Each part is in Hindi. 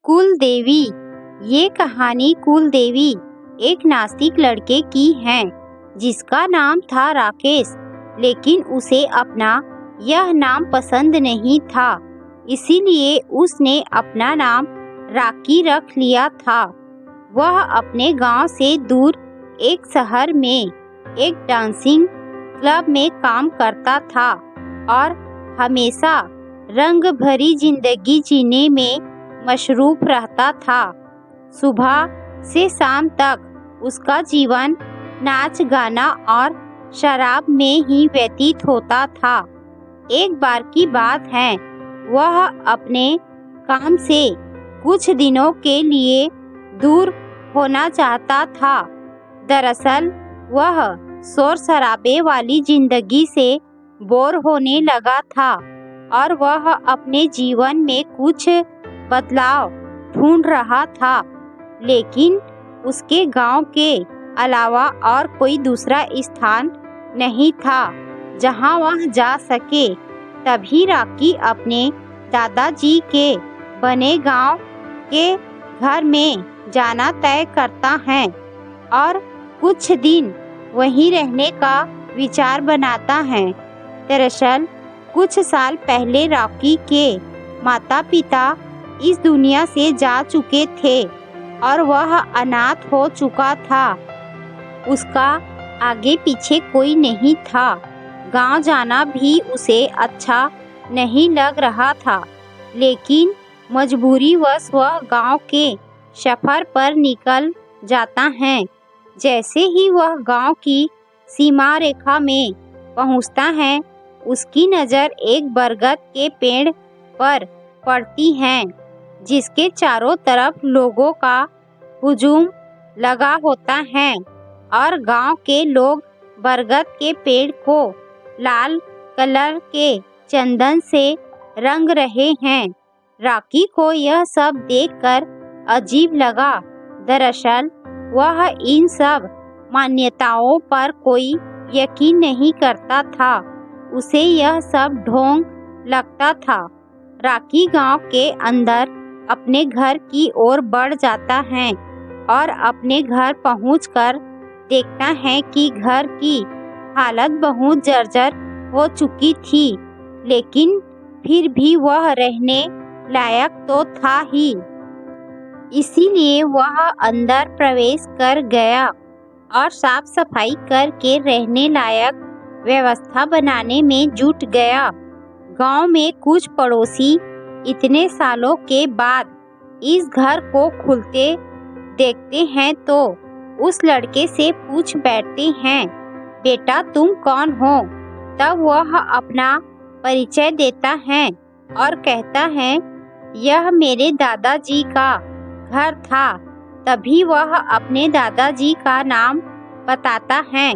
कुलदेवी। ये कहानी कुलदेवी एक नास्तिक लड़के की है जिसका नाम था राकेश, लेकिन उसे अपना यह नाम पसंद नहीं था, इसीलिए उसने अपना नाम राकी रख लिया था। वह अपने गांव से दूर एक शहर में एक डांसिंग क्लब में काम करता था और हमेशा रंग भरी जिंदगी जीने में मशरूफ रहता था। सुबह से शाम तक उसका जीवन नाच गाना और शराब में ही व्यतीत होता था। एक बार की बात है, वह अपने काम से कुछ दिनों के लिए दूर होना चाहता था। दरअसल वह शोर शराबे वाली जिंदगी से बोर होने लगा था और वह अपने जीवन में कुछ बदलाव ढूंढ रहा था, लेकिन उसके गांव के अलावा और कोई दूसरा स्थान नहीं था जहां वह जा सके। तभी राकी अपने दादाजी के बने गांव के घर में जाना तय करता है और कुछ दिन वहीं रहने का विचार बनाता है। दरअसल कुछ साल पहले राकी के माता पिता इस दुनिया से जा चुके थे और वह अनाथ हो चुका था। उसका आगे पीछे कोई नहीं था। गांव जाना भी उसे अच्छा नहीं लग रहा था, लेकिन मजबूरीवश वह गांव के सफर पर निकल जाता है। जैसे ही वह गांव की सीमा रेखा में पहुंचता है, उसकी नज़र एक बरगद के पेड़ पर पड़ती है जिसके चारों तरफ लोगों का हुजूम लगा होता है और गांव के लोग बरगद के पेड़ को लाल कलर के चंदन से रंग रहे हैं। राकी को यह सब देखकर अजीब लगा। दरअसल वह इन सब मान्यताओं पर कोई यकीन नहीं करता था, उसे यह सब ढोंग लगता था। राकी गांव के अंदर अपने घर की ओर बढ़ जाता है और अपने घर पहुंचकर देखता है कि घर की हालत बहुत जर्जर हो चुकी थी, लेकिन फिर भी वह रहने लायक तो था ही। इसीलिए वह अंदर प्रवेश कर गया और साफ सफाई करके रहने लायक व्यवस्था बनाने में जुट गया। गांव में कुछ पड़ोसी इतने सालों के बाद इस घर को खुलते देखते हैं तो उस लड़के से पूछ बैठते हैं, बेटा तुम कौन हो? तब वह अपना परिचय देता है और कहता है, यह मेरे दादाजी का घर था। तभी वह अपने दादाजी का नाम बताता है।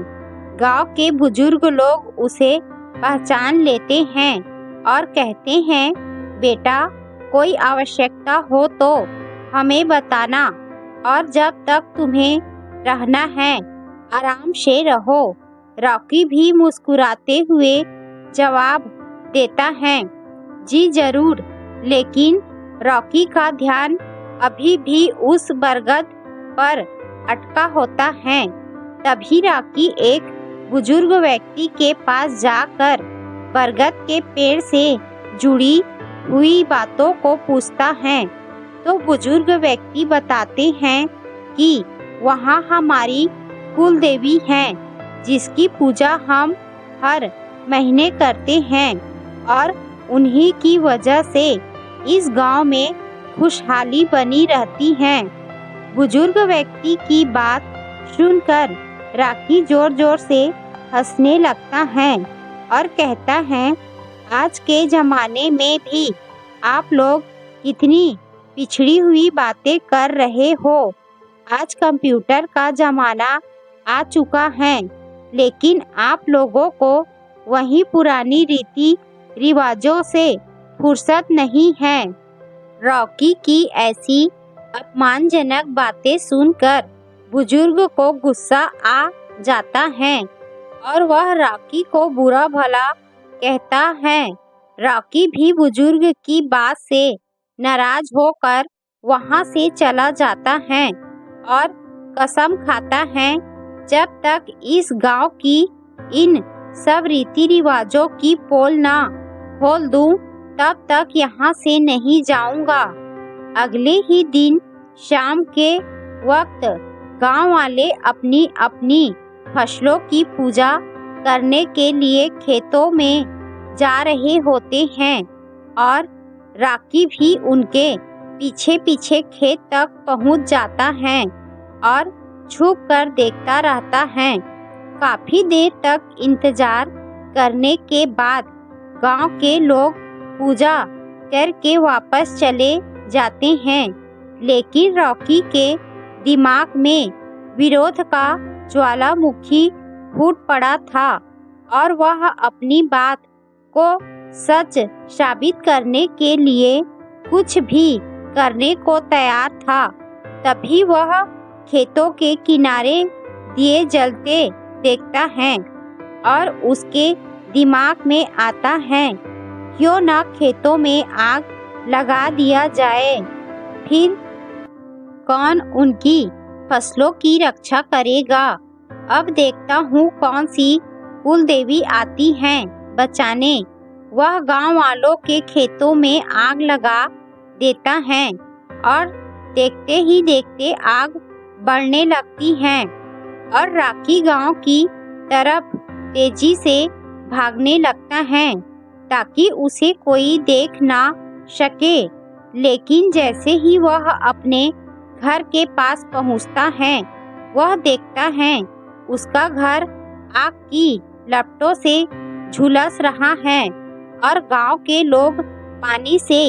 गांव के बुजुर्ग लोग उसे पहचान लेते हैं और कहते हैं, बेटा कोई आवश्यकता हो तो हमें बताना और जब तक तुम्हें रहना है आराम से रहो। रॉकी भी मुस्कुराते हुए जवाब देता है, जी जरूर। लेकिन रॉकी का ध्यान अभी भी उस बरगद पर अटका होता है। तभी रॉकी एक बुजुर्ग व्यक्ति के पास जाकर बरगद के पेड़ से जुड़ी हुई बातों को पूछता है, तो बुजुर्ग व्यक्ति बताते हैं कि वहाँ हमारी कुलदेवी हैं जिसकी पूजा हम हर महीने करते हैं और उन्हीं की वजह से इस गांव में खुशहाली बनी रहती है। बुजुर्ग व्यक्ति की बात सुनकर राकी जोर जोर से हंसने लगता है और कहता है, आज के ज़माने में भी आप लोग कितनी पिछड़ी हुई बातें कर रहे हो। आज कंप्यूटर का ज़माना आ चुका है, लेकिन आप लोगों को वही पुरानी रीति रिवाजों से फुर्सत नहीं है। रॉकी की ऐसी अपमानजनक बातें सुनकर बुजुर्ग को गुस्सा आ जाता है और वह रॉकी को बुरा भला कहता है। रॉकी भी बुजुर्ग की बात से नाराज होकर वहाँ से चला जाता है और कसम खाता है, जब तक इस गांव की इन सब रीति रिवाजों की पोल ना खोल दूं, तब तक यहाँ से नहीं जाऊंगा। अगले ही दिन शाम के वक्त गांव वाले अपनी अपनी फसलों की पूजा करने के लिए खेतों में जा रहे होते हैं और राकी भी उनके पीछे पीछे खेत तक पहुंच जाता है और छुप कर देखता रहता है। काफी देर तक इंतजार करने के बाद गांव के लोग पूजा करके वापस चले जाते हैं, लेकिन रॉकी के दिमाग में विरोध का ज्वालामुखी फूट पड़ा था और वह अपनी बात को सच साबित करने के लिए कुछ भी करने को तैयार था। तभी वह खेतों के किनारे दिए जलते देखता है और उसके दिमाग में आता है, क्यों ना खेतों में आग लगा दिया जाए, फिर कौन उनकी फसलों की रक्षा करेगा। अब देखता हूँ कौन सी कुल देवी आती हैं बचाने। वह गांव वालों के खेतों में आग लगा देता है और देखते ही देखते आग बढ़ने लगती है और राकी गांव की तरफ तेजी से भागने लगता है ताकि उसे कोई देख ना सके। लेकिन जैसे ही वह अपने घर के पास पहुंचता है, वह देखता है उसका घर आग की लपटों से झुलस रहा है और गांव के लोग पानी से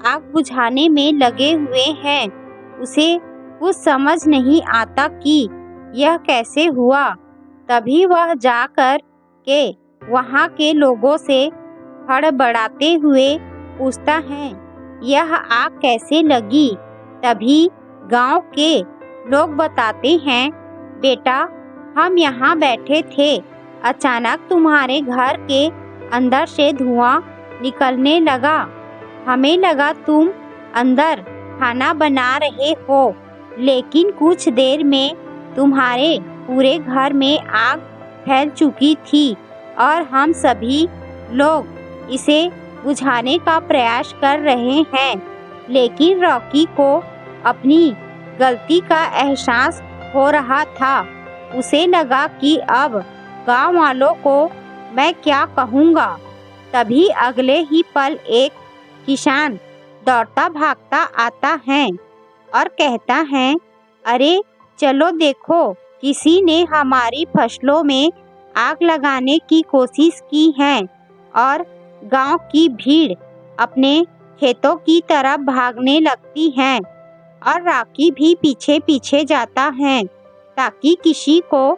आग बुझाने में लगे हुए हैं। उसे कुछ समझ नहीं आता कि यह कैसे हुआ। तभी वह जाकर के वहाँ के लोगों से हड़बड़ाते हुए पूछता है, यह आग कैसे लगी। तभी गांव के लोग बताते हैं, बेटा हम यहाँ बैठे थे, अचानक तुम्हारे घर के अंदर से धुआं निकलने लगा। हमें लगा तुम अंदर खाना बना रहे हो, लेकिन कुछ देर में तुम्हारे पूरे घर में आग फैल चुकी थी और हम सभी लोग इसे बुझाने का प्रयास कर रहे हैं। लेकिन रॉकी को अपनी गलती का एहसास हो रहा था। उसे लगा कि अब गांव वालों को मैं क्या कहूँगा। तभी अगले ही पल एक किसान दौड़ता भागता आता है और कहता है, अरे चलो देखो, किसी ने हमारी फसलों में आग लगाने की कोशिश की है। और गांव की भीड़ अपने खेतों की तरफ भागने लगती है और राकी भी पीछे पीछे जाता है ताकि किसी को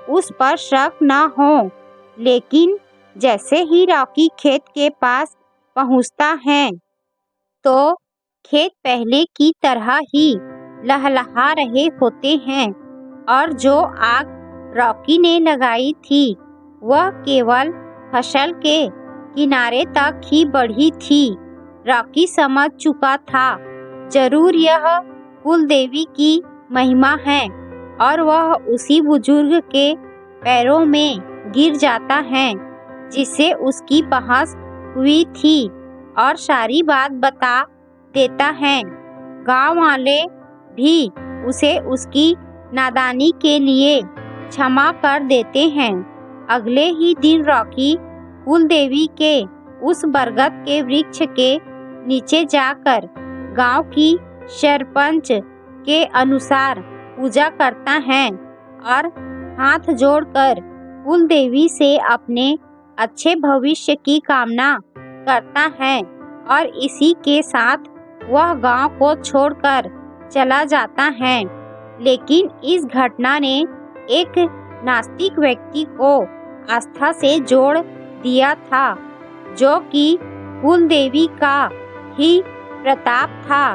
उस पर शक ना हो। लेकिन जैसे ही रॉकी खेत के पास पहुंचता है, तो खेत पहले की तरह ही लहलहा रहे होते हैं और जो आग रॉकी ने लगाई थी वह केवल फसल के किनारे तक ही बढ़ी थी। रॉकी समझ चुका था, जरूर यह कुल देवी की महिमा है और वह उसी बुजुर्ग के पैरों में गिर जाता है जिससे उसकी बहस हुई थी और सारी बात बता देता है। गांव वाले भी उसे उसकी नादानी के लिए क्षमा कर देते हैं। अगले ही दिन रॉकी कुल देवी के उस बरगद के वृक्ष के नीचे जाकर गांव की सरपंच के अनुसार पूजा करता है और हाथ जोड़कर कुल देवी से अपने अच्छे भविष्य की कामना करता है और इसी के साथ वह गांव को छोड़कर चला जाता है। लेकिन इस घटना ने एक नास्तिक व्यक्ति को आस्था से जोड़ दिया था, जो कि कुल देवी का ही प्रताप था।